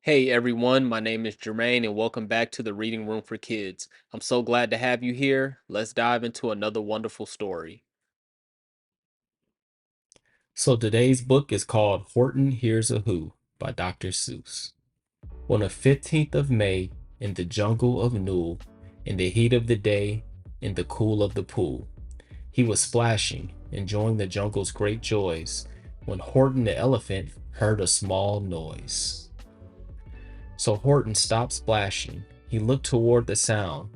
Hey everyone, my name is Jermaine and welcome back to the Reading Room for Kids. I'm so glad to have you here. Let's dive into another wonderful story. So today's book is called Horton Hears a Who by Dr. Seuss. On the 15th of May, in the jungle of Newell, in the heat of the day, in the cool of the pool, he was splashing, enjoying the jungle's great joys, when Horton the elephant heard a small noise. So Horton stopped splashing. He looked toward the sound.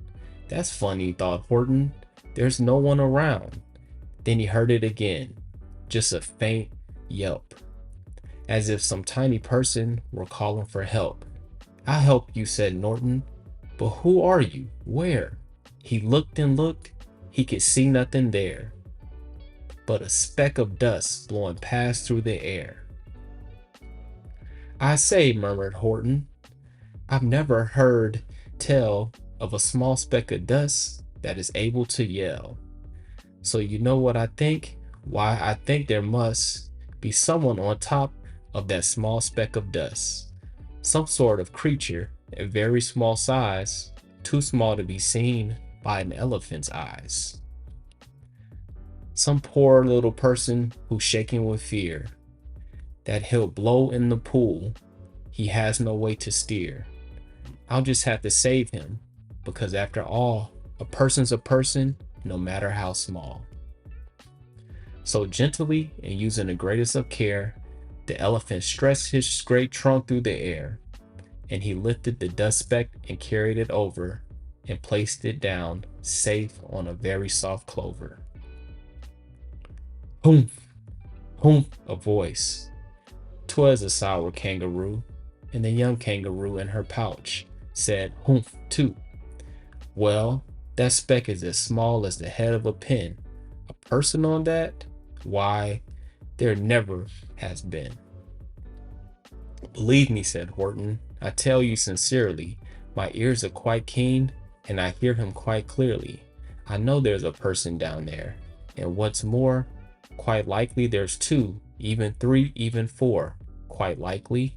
That's funny, thought Horton. There's no one around. Then he heard it again, just a faint yelp, as if some tiny person were calling for help. I'll help you, said Norton. But who are you? Where? He looked and looked. He could see nothing there but a speck of dust blowing past through the air. I say, murmured Horton, I've never heard tell of a small speck of dust that is able to yell. So you know what I think? Why, I think there must be someone on top of that small speck of dust. Some sort of creature, a very small size, too small to be seen by an elephant's eyes. Some poor little person who's shaking with fear that he'll blow in the pool he has no way to steer. I'll just have to save him, because after all, a person's a person, no matter how small. So gently and using the greatest of care, the elephant stretched his great trunk through the air, and he lifted the dust speck and carried it over and placed it down safe on a very soft clover. Humph, humph, a voice. 'Twas a sour kangaroo, and the young kangaroo in her pouch said humph too. Well, that speck is as small as the head of a pin. A person on that? Why, there never has been. Believe me, said Horton, I tell you sincerely, my ears are quite keen, and I hear him quite clearly. I know there's a person down there, and what's more, quite likely there's two, even three, even four. Quite likely,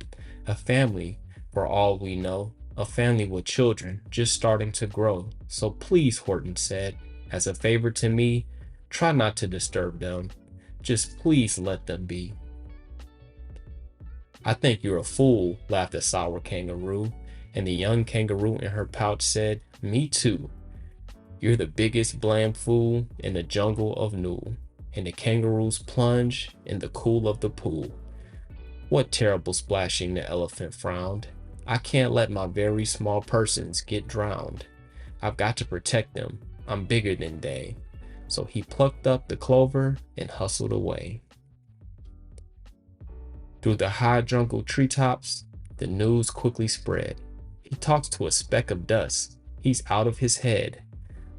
a family, for all we know, a family with children just starting to grow. So please, Horton said, as a favor to me, try not to disturb them. Just please let them be. I think you're a fool, laughed the sour kangaroo, and the young kangaroo in her pouch said, me too. You're the biggest blamed fool in the jungle of Newell, and the kangaroos plunge in the cool of the pool. What terrible splashing, the elephant frowned. I can't let my very small persons get drowned. I've got to protect them. I'm bigger than they. So he plucked up the clover and hustled away. Through the high jungle treetops, the news quickly spread. He talks to a speck of dust. He's out of his head.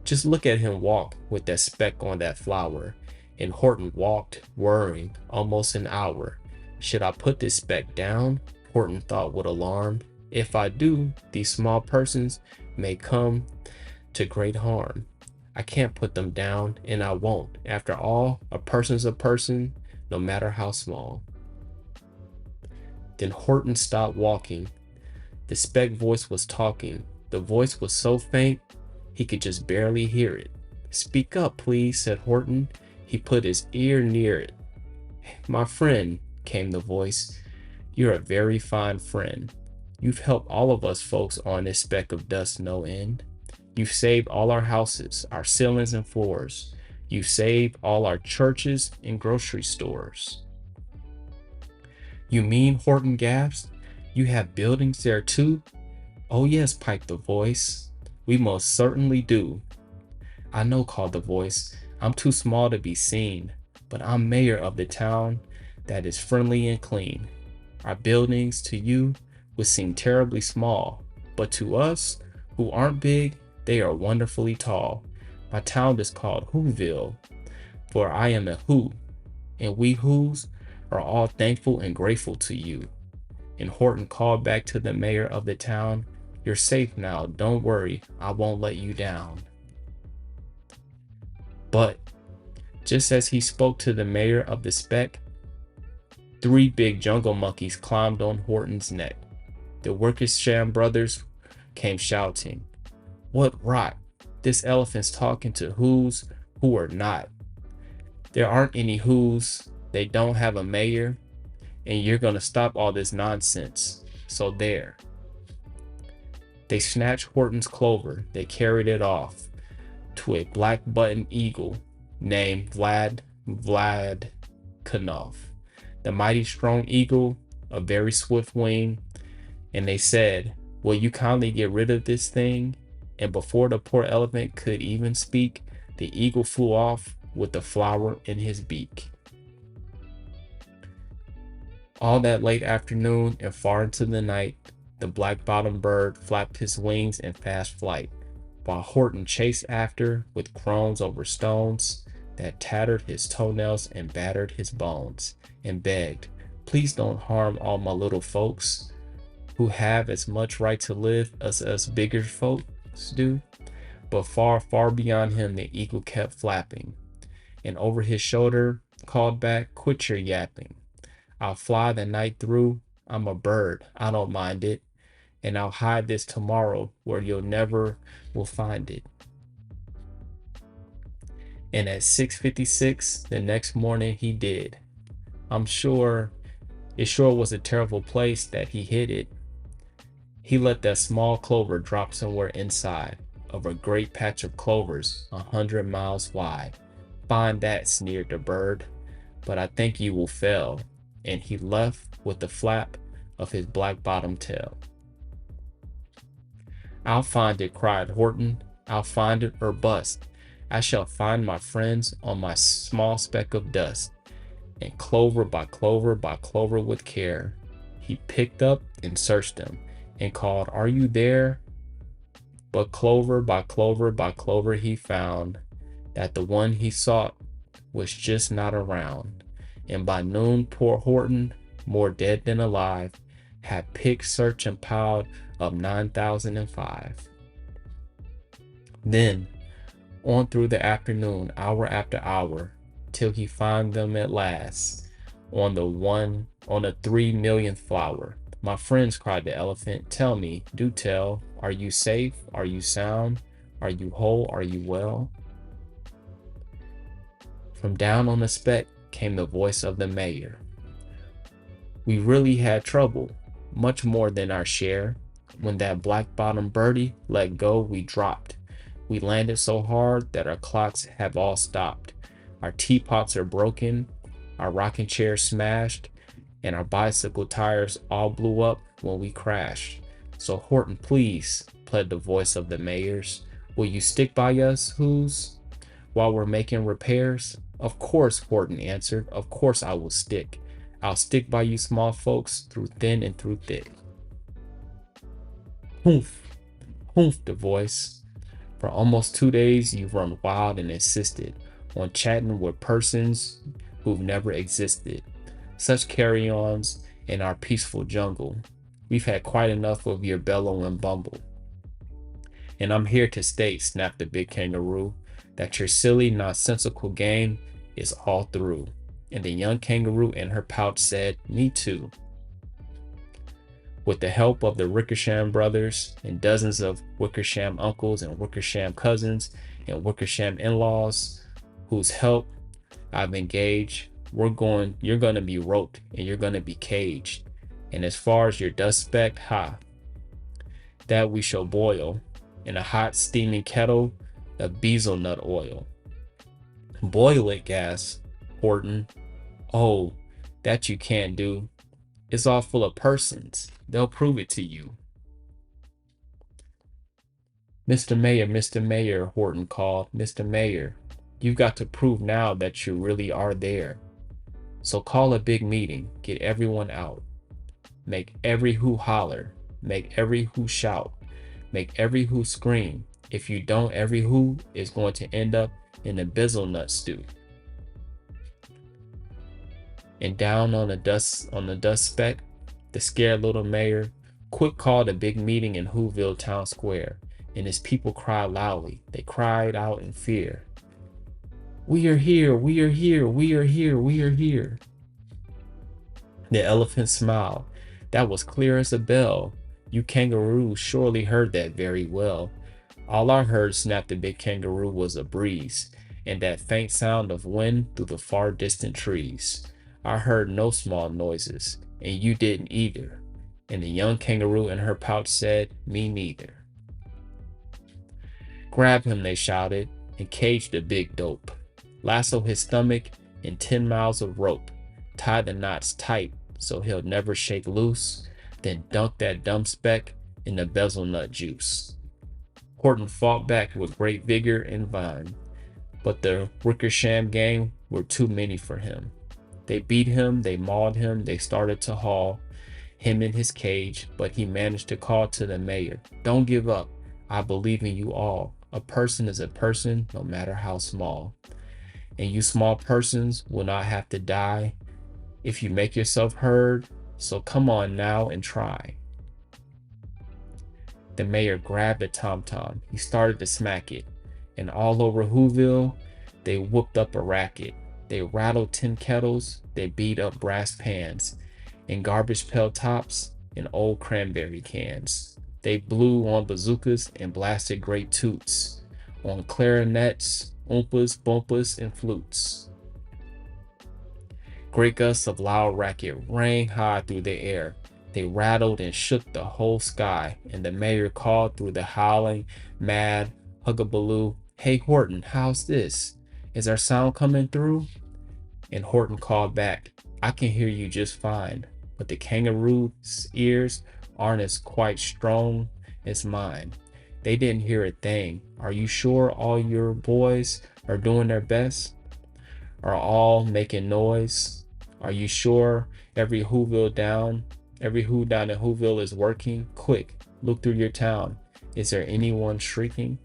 Just look at him walk with that speck on that flower. And Horton walked, worrying, almost an hour. Should I put this speck down? Horton thought with alarm. If I do, these small persons may come to great harm. I can't put them down, and I won't. After all, a person's a person, no matter how small. Then Horton stopped walking. The speck voice was talking. The voice was so faint, he could just barely hear it. Speak up, please, said Horton. He put his ear near it. My friend, came the voice, you're a very fine friend. You've helped all of us folks on this speck of dust no end. You've saved all our houses, our ceilings and floors. You've saved all our churches and grocery stores. You mean, Horton gasped, you have buildings there too? Oh yes, piped the voice. We most certainly do. I know, called the voice. I'm too small to be seen, but I'm mayor of the town that is friendly and clean. Our buildings to you would seem terribly small, but to us, who aren't big, they are wonderfully tall. My town is called Whoville, for I am a Who, and we Whos are all thankful and grateful to you. And Horton called back to the mayor of the town, you're safe now, don't worry, I won't let you down. But just as he spoke to the mayor of the speck, 3 big jungle monkeys climbed on Horton's neck. The Wickersham brothers came shouting. What rot! This elephant's talking to who are not. There aren't any who's, they don't have a mayor, and you're gonna stop all this nonsense. So there. They snatched Horton's clover, they carried it off to a black-buttoned eagle named Vladkanov, the mighty strong eagle, a very swift wing, and they said, will you kindly get rid of this thing? And before the poor elephant could even speak, the eagle flew off with the flower in his beak. All that late afternoon and far into the night, the black-bottomed bird flapped his wings in fast flight, while Horton chased after with groans over stones that tattered his toenails and battered his bones, and begged, please don't harm all my little folks, who have as much right to live as us bigger folks do. But far, far beyond him the eagle kept flapping, and over his shoulder called back, quit your yapping. I'll fly the night through, I'm a bird, I don't mind it, and I'll hide this tomorrow where you'll never will find it. And at 6:56 the next morning he did. I'm sure it sure was a terrible place that he hid it. He let that small clover drop somewhere inside of a great patch of clovers 100 miles wide. Find that, sneered the bird, but I think you will fail. And he left with the flap of his black-bottomed tail. I'll find it, cried Horton. I'll find it or bust. I shall find my friends on my small speck of dust. And clover by clover by clover with care, he picked up and searched them and called, are you there? But clover by clover by clover he found that the one he sought was just not around. And by noon poor Horton, more dead than alive, had picked, searched, and piled up 9,005. Then, on through the afternoon, hour after hour, till he found them at last, on the 3 millionth flower. My friends, cried the elephant, tell me, do tell, are you safe? Are you sound? Are you whole? Are you well? From down on the speck came the voice of the mayor. We really had trouble, much more than our share. When that black-bottomed birdie let go, we dropped. We landed so hard that our clocks have all stopped. Our teapots are broken, our rocking chairs smashed, and our bicycle tires all blew up when we crashed. So Horton, please, pled the voice of the mayor's, will you stick by us, who's, while we're making repairs? Of course, Horton answered, of course I will stick. I'll stick by you small folks through thin and through thick. Humph, humph, the voice. For almost 2 days you've run wild and insisted on chatting with persons who've never existed. Such carry-ons in our peaceful jungle. We've had quite enough of your bellow and bumble. And I'm here to state, snapped the big kangaroo, that your silly, nonsensical game is all through. And the young kangaroo in her pouch said, me too. With the help of the Wickersham brothers and dozens of Wickersham uncles and Wickersham cousins and Wickersham in-laws, whose help I've engaged, you're going to be roped and you're going to be caged. And as far as your dust speck, that we shall boil in a hot steaming kettle of bezelnut oil. Boil it, gasped Horton. Oh, that you can't do. It's all full of persons. They'll prove it to you. Mr. Mayor, Horton called. Mr. Mayor, you've got to prove now that you really are there. So call a big meeting, get everyone out. Make every who holler, make every who shout, make every who scream. If you don't, every who is going to end up in a bizzle-nut stew. And down on the dust speck, the scared little mayor quick called a big meeting in Whoville town square, and his people cried loudly. They cried out in fear. We are here, we are here, we are here, we are here. The elephant smiled. That was clear as a bell. You kangaroos surely heard that very well. All I heard, snapped the big kangaroo, was a breeze, and that faint sound of wind through the far distant trees. I heard no small noises, and you didn't either. And the young kangaroo in her pouch said, me neither. Grab him, they shouted, and cage the big dope. Lasso his stomach in 10 miles of rope. Tie the knots tight so he'll never shake loose. Then dunk that dumb speck in the bezelnut juice. Horton fought back with great vigor and vine, but the Wickersham gang were too many for him. They beat him, they mauled him, they started to haul him in his cage, but he managed to call to the mayor, don't give up, I believe in you all. A person is a person, no matter how small. And you small persons will not have to die if you make yourself heard, so come on now and try. The mayor grabbed a tom-tom. He started to smack it, and all over Whoville, they whooped up a racket. They rattled tin kettles, they beat up brass pans, and garbage pail tops, and old cranberry cans. They blew on bazookas and blasted great toots, on clarinets, oompas, boompas, and flutes. Great gusts of loud racket rang high through the air. They rattled and shook the whole sky, and the mayor called through the howling, mad huggabaloo, hey Horton, how's this? Is our sound coming through? And Horton called back, I can hear you just fine, but the kangaroo's ears aren't as quite strong as mine. They didn't hear a thing. Are you sure all your boys are doing their best? Are all making noise? Are you sure every who down in Whoville is working? Quick, look through your town. Is there anyone shrieking?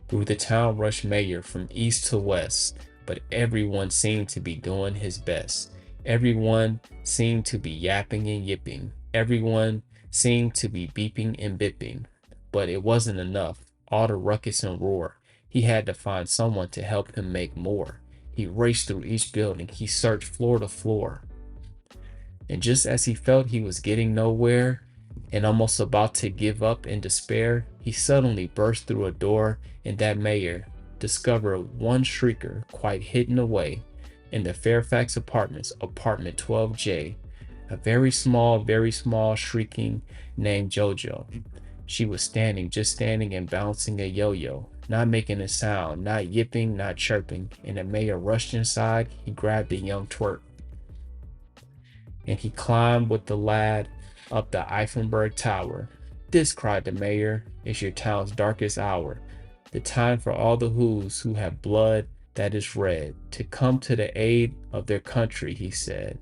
Through the town rushed mayor from east to west, but everyone seemed to be doing his best. Everyone seemed to be yapping and yipping. Everyone seemed to be beeping and bipping. But it wasn't enough. All the ruckus and roar. He had to find someone to help him make more. He raced through each building. He searched floor to floor. And just as he felt he was getting nowhere and almost about to give up in despair, he suddenly burst through a door, and that mayor discovered one shrieker quite hidden away in the Fairfax Apartments, apartment 12J, a very small shrieking named Jojo. She was just standing and bouncing a yo-yo, not making a sound, not yipping, not chirping, and the mayor rushed inside. He grabbed the young twerp, and he climbed with the lad up the Eiffelberg Tower. This, cried the mayor, is your town's darkest hour, the time for all the who's who have blood that is red to come to the aid of their country, he said.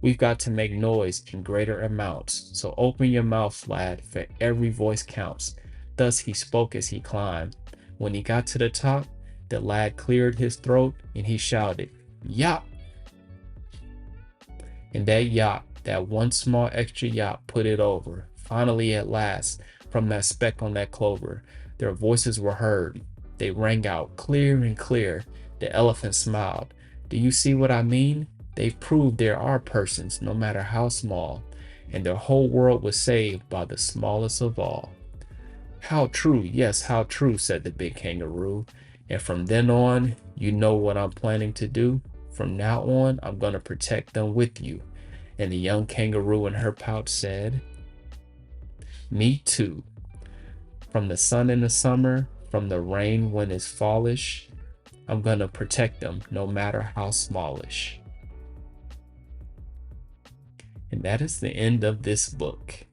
We've got to make noise in greater amounts, so open your mouth, lad, for every voice counts. Thus he spoke as he climbed. When he got to the top, the lad cleared his throat and he shouted, Yop! And that yop, that one small extra yop, put it over. Finally, at last, from that speck on that clover, their voices were heard. They rang out clear and clear. The elephant smiled. Do you see what I mean? They've proved there are persons, no matter how small, and their whole world was saved by the smallest of all. How true, yes, how true, said the big kangaroo. And from then on, you know what I'm planning to do? From now on, I'm going to protect them with you. And the young kangaroo in her pouch said, Me too. From the sun in the summer, from the rain when it's fallish, I'm going to protect them no matter how smallish. And that is the end of this book.